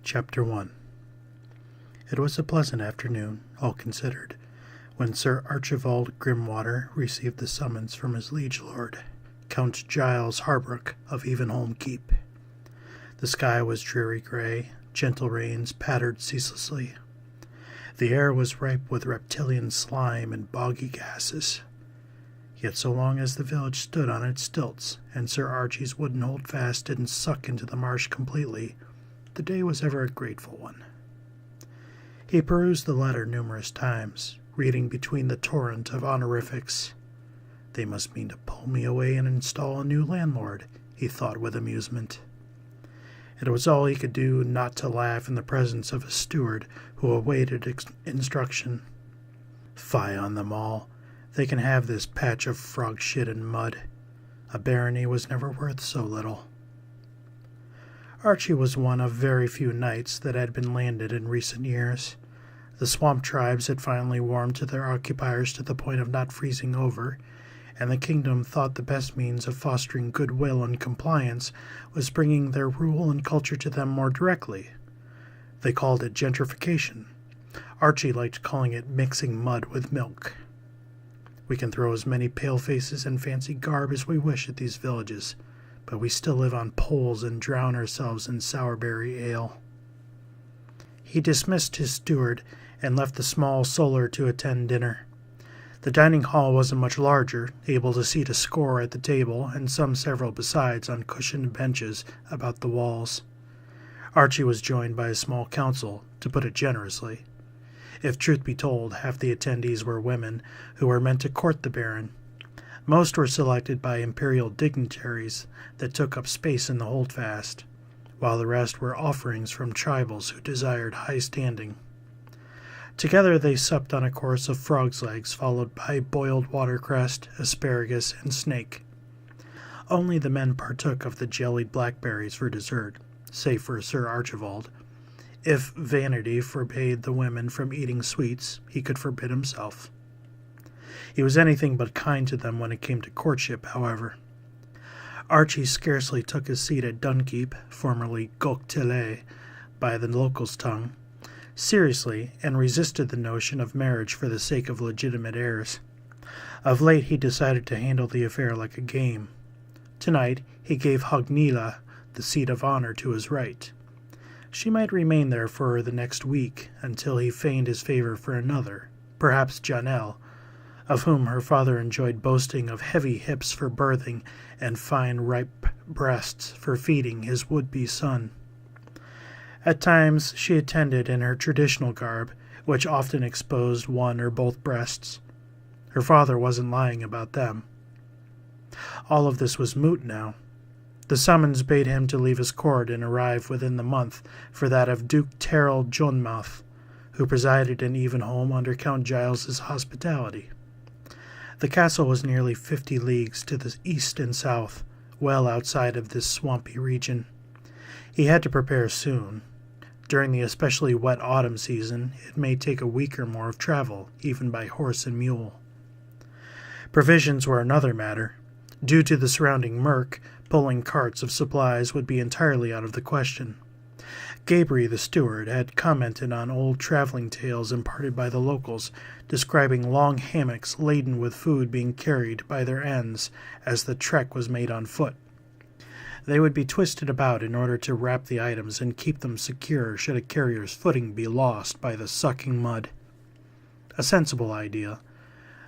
Chapter 1. It was a pleasant afternoon, all considered, when Sir Archibald Grimwater received the summons from his liege lord, Count Giles Harbrook of Evenholm Keep. The sky was dreary grey, gentle rains pattered ceaselessly. The air was ripe with reptilian slime and boggy gases. Yet so long as the village stood on its stilts, and Sir Archie's wooden holdfast didn't suck into the marsh completely, the day was ever a grateful one. He perused the letter numerous times, reading between the torrent of honorifics. They must mean to pull me away and install a new landlord, he thought with amusement. It was all he could do not to laugh in the presence of a steward who awaited instruction. Fie on them all. They can have this patch of frog shit and mud. A barony was never worth so little. Archie was one of very few knights that had been landed in recent years. The swamp tribes had finally warmed to their occupiers to the point of not freezing over, and the kingdom thought the best means of fostering goodwill and compliance was bringing their rule and culture to them more directly. They called it gentrification. Archie liked calling it mixing mud with milk. We can throw as many pale-faces and fancy garb as we wish at these villages, but we still live on poles and drown ourselves in sourberry ale. He dismissed his steward and left the small solar to attend dinner. The dining hall wasn't much larger, able to seat a score at the table and several besides on cushioned benches about the walls. Archie was joined by a small council, to put it generously. If truth be told, half the attendees were women who were meant to court the Baron. Most were selected by imperial dignitaries that took up space in the holdfast, while the rest were offerings from tribals who desired high standing. Together they supped on a course of frog's legs, followed by boiled watercress, asparagus, and snake. Only the men partook of the jellied blackberries for dessert, save for Sir Archibald. If vanity forbade the women from eating sweets, he could forbid himself. He was anything but kind to them when it came to courtship, however. Archie scarcely took his seat at Dunkeep, formerly Goktelé, by the locals' tongue, seriously, and resisted the notion of marriage for the sake of legitimate heirs. Of late he decided to handle the affair like a game. Tonight he gave Hognila the seat of honor to his right. She might remain there for the next week until he feigned his favor for another, perhaps Janelle, of whom her father enjoyed boasting of heavy hips for birthing and fine ripe breasts for feeding his would-be son. At times she attended in her traditional garb, which often exposed one or both breasts. Her father wasn't lying about them. All of this was moot now. The summons bade him to leave his court and arrive within the month for that of Duke Terrell Jonmouth, who presided in Evenholm under Count Giles's hospitality. The castle was nearly 50 leagues to the east and south, well outside of this swampy region. He had to prepare soon. During the especially wet autumn season, it may take a week or more of travel, even by horse and mule. Provisions were another matter. Due to the surrounding murk, pulling carts of supplies would be entirely out of the question. Gabry, the steward, had commented on old traveling tales imparted by the locals, describing long hammocks laden with food being carried by their ends as the trek was made on foot. They would be twisted about in order to wrap the items and keep them secure should a carrier's footing be lost by the sucking mud. A sensible idea,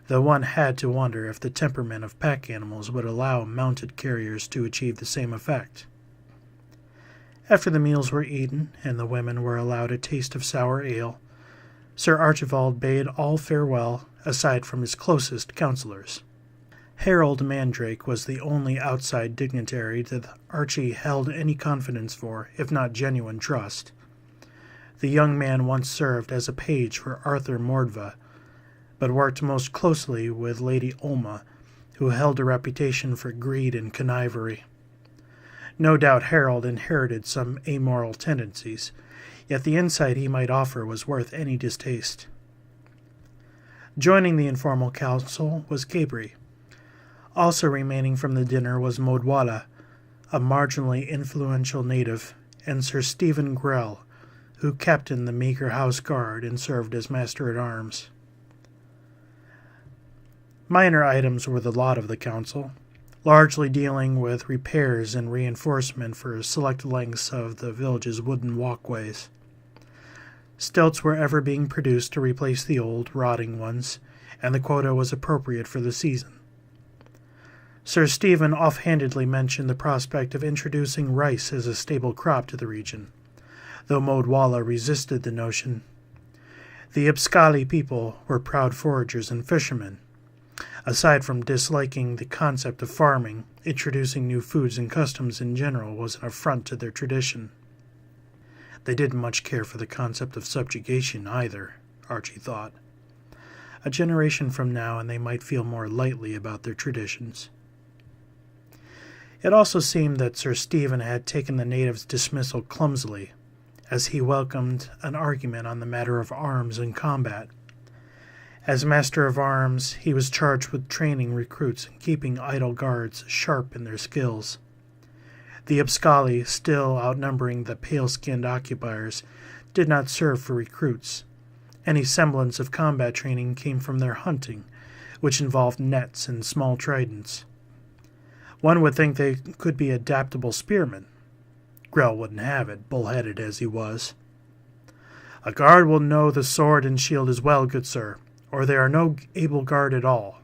though one had to wonder if the temperament of pack animals would allow mounted carriers to achieve the same effect. After the meals were eaten and the women were allowed a taste of sour ale, Sir Archibald bade all farewell aside from his closest counselors. Harold Mandrake was the only outside dignitary that Archie held any confidence for, if not genuine trust. The young man once served as a page for Arthur Mordva, but worked most closely with Lady Olma, who held a reputation for greed and connivery. No doubt Harold inherited some amoral tendencies, yet the insight he might offer was worth any distaste. Joining the informal council was Gabry. Also remaining from the dinner was Modwalla, a marginally influential native, and Sir Stephen Grell, who captained the meager house guard and served as master-at-arms. Minor items were the lot of the council, largely dealing with repairs and reinforcement for select lengths of the village's wooden walkways. Stilts were ever being produced to replace the old, rotting ones, and the quota was appropriate for the season. Sir Stephen offhandedly mentioned the prospect of introducing rice as a staple crop to the region, though Modwala resisted the notion. The Ipskali people were proud foragers and fishermen. Aside from disliking the concept of farming, introducing new foods and customs in general was an affront to their tradition. They didn't much care for the concept of subjugation either, Archie thought. A generation from now and they might feel more lightly about their traditions. It also seemed that Sir Stephen had taken the natives' dismissal clumsily, as he welcomed an argument on the matter of arms and combat. As Master of Arms, he was charged with training recruits and keeping idle guards sharp in their skills. The Ipskali, still outnumbering the pale-skinned occupiers, did not serve for recruits. Any semblance of combat training came from their hunting, which involved nets and small tridents. One would think they could be adaptable spearmen. Grell wouldn't have it, bull-headed as he was. "A guard will know the sword and shield as well, good sir, or they are no able guard at all."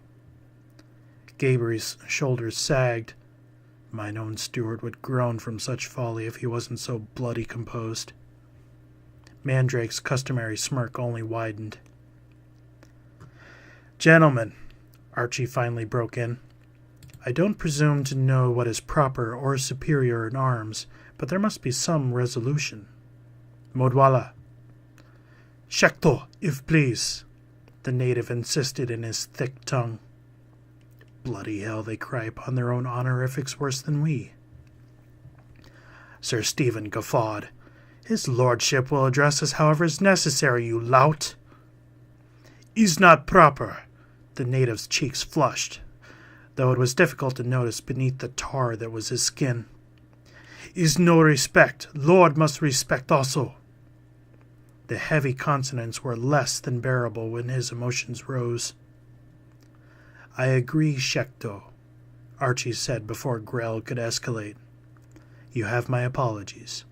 Gabriel's shoulders sagged. Mine own steward would groan from such folly if he wasn't so bloody composed. Mandrake's customary smirk only widened. "Gentlemen," Archie finally broke in, "I don't presume to know what is proper or superior in arms, but there must be some resolution. Modwala." "Shakto, if please," the native insisted in his thick tongue. Bloody hell, they cry upon their own honorifics worse than we. Sir Stephen guffawed. "His lordship will address us however is necessary, you lout." "Is not proper." The native's cheeks flushed, though it was difficult to notice beneath the tar that was his skin. "Is no respect. Lord must respect also." The heavy consonants were less than bearable when his emotions rose. "I agree, Shekto," Archie said before Grell could escalate. "You have my apologies.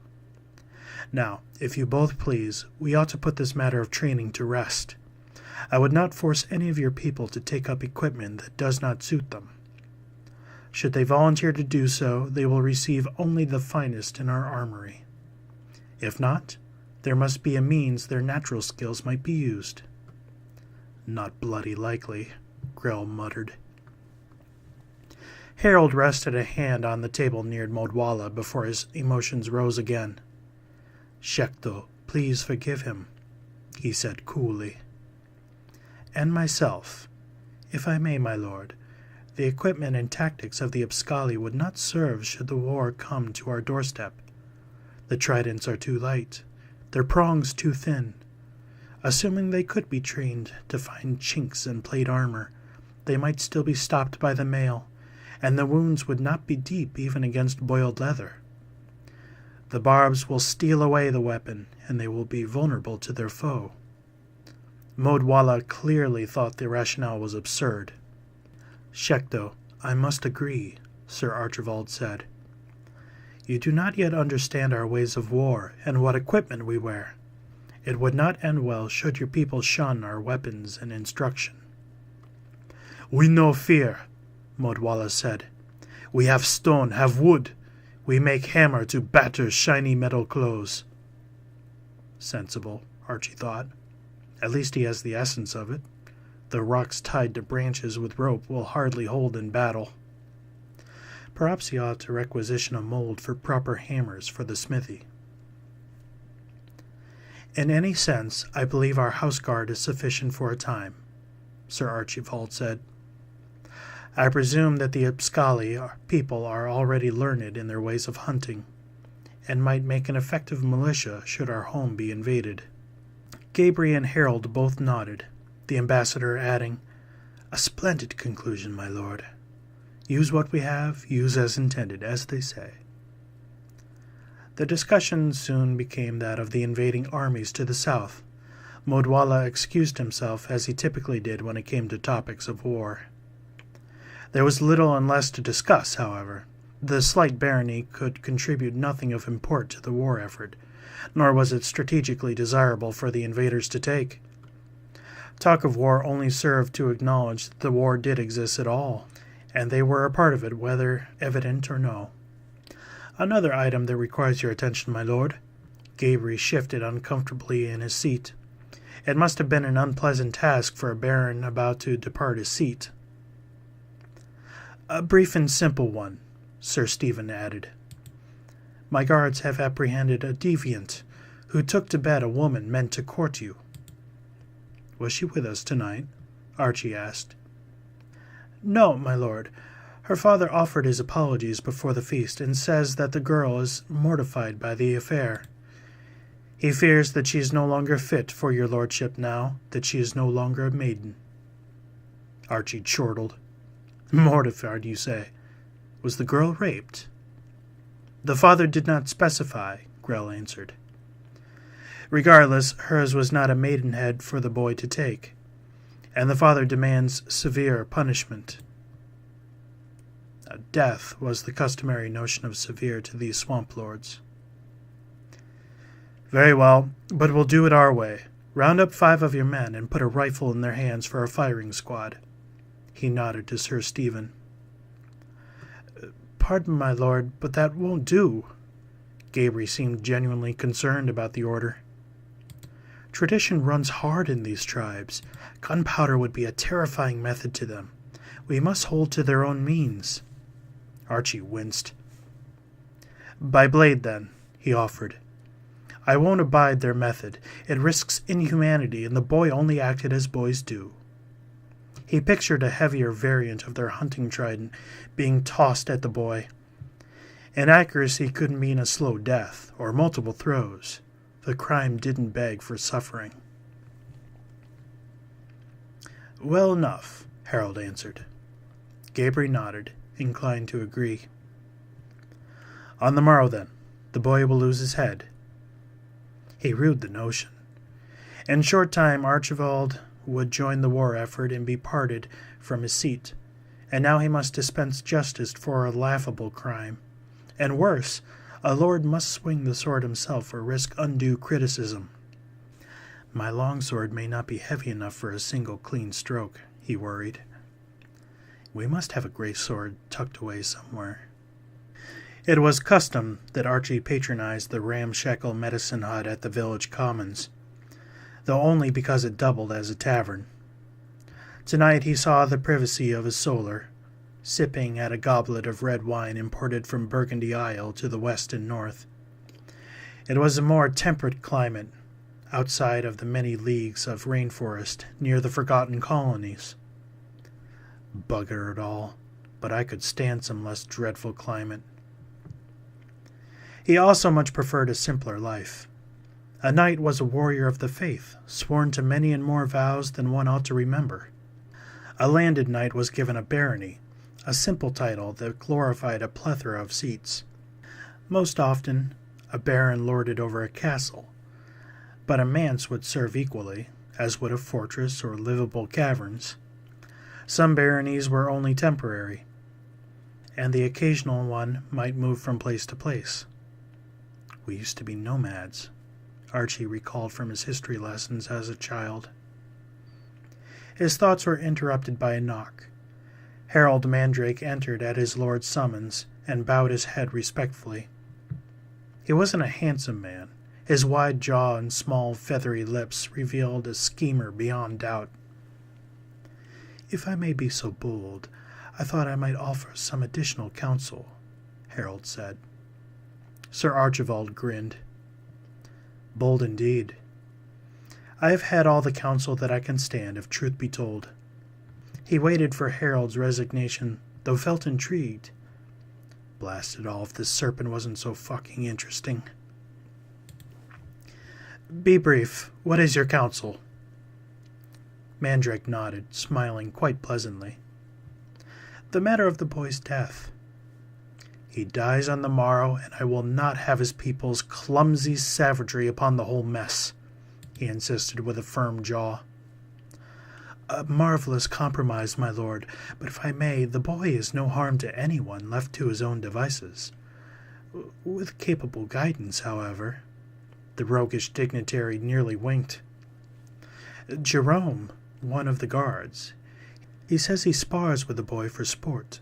Now, if you both please, we ought to put this matter of training to rest. I would not force any of your people to take up equipment that does not suit them. Should they volunteer to do so, they will receive only the finest in our armory. If not, there must be a means their natural skills might be used." "Not bloody likely," Grell muttered. Harold rested a hand on the table near Modwala before his emotions rose again. "Shekto, please forgive him," he said coolly. "And myself. If I may, my lord, the equipment and tactics of the Ipskali would not serve should the war come to our doorstep. The tridents are too light, their prongs too thin. Assuming they could be trained to find chinks in plate armor, they might still be stopped by the mail, and the wounds would not be deep even against boiled leather. The barbs will steal away the weapon, and they will be vulnerable to their foe." Modwala clearly thought the rationale was absurd. "Shekto, I must agree," Sir Archibald said. "You do not yet understand our ways of war and what equipment we wear. It would not end well should your people shun our weapons and instruction." "We no fear," Modwala said. "We have stone, have wood. We make hammer to batter shiny metal clothes." Sensible, Archie thought. At least he has the essence of it. The rocks tied to branches with rope will hardly hold in battle. Perhaps he ought to requisition a mold for proper hammers for the smithy. "In any sense, I believe our house guard is sufficient for a time," Sir Archibald said. "I presume that the Ipskali people are already learned in their ways of hunting, and might make an effective militia should our home be invaded." Gabriel and Harold both nodded, the ambassador adding, "A splendid conclusion, my lord. Use what we have, use as intended, as they say." The discussion soon became that of the invading armies to the south. Modwalla excused himself, as he typically did when it came to topics of war. There was little and less to discuss, however. The slight barony could contribute nothing of import to the war effort, nor was it strategically desirable for the invaders to take. Talk of war only served to acknowledge that the war did exist at all, and they were a part of it, whether evident or no. "Another item that requires your attention, my lord." Gabriel shifted uncomfortably in his seat. It must have been an unpleasant task for a baron about to depart his seat. "A brief and simple one," Sir Stephen added. "My guards have apprehended a deviant who took to bed a woman meant to court you." "Was she with us tonight?" Archie asked. "No, my lord. Her father offered his apologies before the feast and says that the girl is mortified by the affair. He fears that she is no longer fit for your lordship now that she is no longer a maiden." Archie chortled. "Mortified, you say? Was the girl raped?" "The father did not specify," Grell answered. "Regardless, hers was not a maidenhead for the boy to take, and the father demands severe punishment." Death was the customary notion of severe to these swamp lords. "Very well, but we'll do it our way. Round up 5 of your men and put a rifle in their hands for a firing squad." He nodded to Sir Stephen. "Pardon, my lord, but that won't do." Gabriel seemed genuinely concerned about the order. "Tradition runs hard in these tribes. Gunpowder would be a terrifying method to them. We must hold to their own means." Archie winced. "By blade, then," he offered. "I won't abide their method. It risks inhumanity, and the boy only acted as boys do." He pictured a heavier variant of their hunting trident being tossed at the boy. Inaccuracy could mean a slow death, or multiple throws. The crime didn't beg for suffering. "Well enough," Harold answered. Gabriel nodded, inclined to agree. "On the morrow, then, the boy will lose his head." He rued the notion. In a short time Archibald would join the war effort and be parted from his seat, and now he must dispense justice for a laughable crime. And worse, a lord must swing the sword himself or risk undue criticism. "My longsword may not be heavy enough for a single clean stroke," he worried. "We must have a great sword tucked away somewhere." It was custom that Archie patronized the ramshackle medicine hut at the village commons, though only because it doubled as a tavern. Tonight he saw the privacy of his solar, sipping at a goblet of red wine imported from Burgundy Isle to the west and north. It was a more temperate climate, outside of the many leagues of rainforest near the forgotten colonies. Bugger it all, but I could stand some less dreadful climate. He also much preferred a simpler life. A knight was a warrior of the faith, sworn to many and more vows than one ought to remember. A landed knight was given a barony, a simple title that glorified a plethora of seats. Most often, a baron lorded over a castle, but a manse would serve equally, as would a fortress or livable caverns. Some baronies were only temporary, and the occasional one might move from place to place. "We used to be nomads," Archie recalled from his history lessons as a child. His thoughts were interrupted by a knock. Harold Mandrake entered at his lord's summons and bowed his head respectfully. He wasn't a handsome man. His wide jaw and small feathery lips revealed a schemer beyond doubt. "If I may be so bold, I thought I might offer some additional counsel," Harold said. Sir Archibald grinned. "Bold indeed. I have had all the counsel that I can stand, if truth be told." He waited for Harold's resignation, though felt intrigued. Blast it all if this serpent wasn't so fucking interesting. "Be brief. What is your counsel?" Mandrake nodded, smiling quite pleasantly. "The matter of the boy's death." He dies on the morrow, and I will not have his people's clumsy savagery upon the whole mess, he insisted with a firm jaw. A marvelous compromise, my lord, but if I may, the boy is no harm to anyone left to his own devices. With capable guidance, however. The roguish dignitary nearly winked. Jerome, one of the guards, he says he spars with the boy for sport,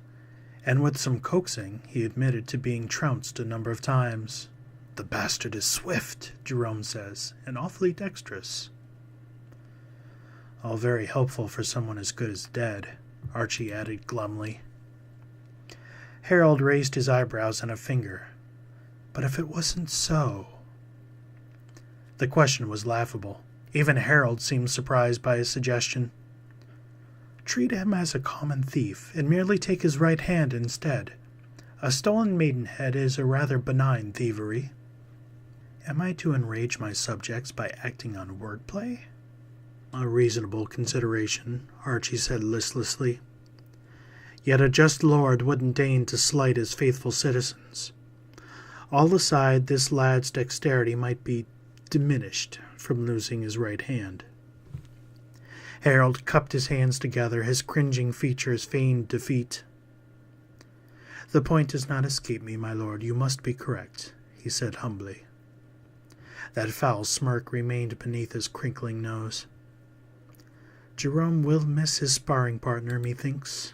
and with some coaxing he admitted to being trounced a number of times. The bastard is swift, Jerome says, and awfully dexterous. All very helpful for someone as good as dead, Archie added glumly. Harold raised his eyebrows and a finger. But if it wasn't so... The question was laughable. Even Harold seemed surprised by his suggestion. Treat him as a common thief, and merely take his right hand instead. A stolen maidenhead is a rather benign thievery. Am I to enrage my subjects by acting on wordplay? A reasonable consideration, Archie said listlessly. Yet a just lord wouldn't deign to slight his faithful citizens. All aside, this lad's dexterity might be diminished from losing his right hand. Harold cupped his hands together, his cringing features feigned defeat. The point does not escape me, my lord. You must be correct, he said humbly. That foul smirk remained beneath his crinkling nose. Jerome will miss his sparring partner, methinks.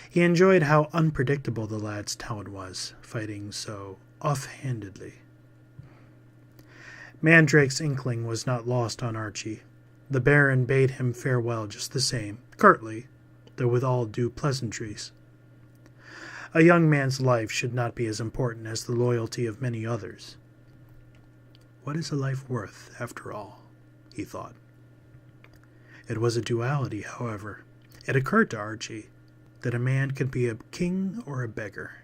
He enjoyed how unpredictable the lad's talent was, fighting so off-handedly. Mandrake's inkling was not lost on Archie. The Baron bade him farewell just the same, curtly, though with all due pleasantries. A young man's life should not be as important as the loyalty of many others. What is a life worth, after all? He thought. It was a duality, however. It occurred to Archie that a man could be a king or a beggar,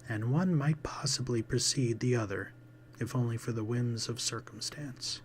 and one might possibly precede the other, if only for the whims of circumstance.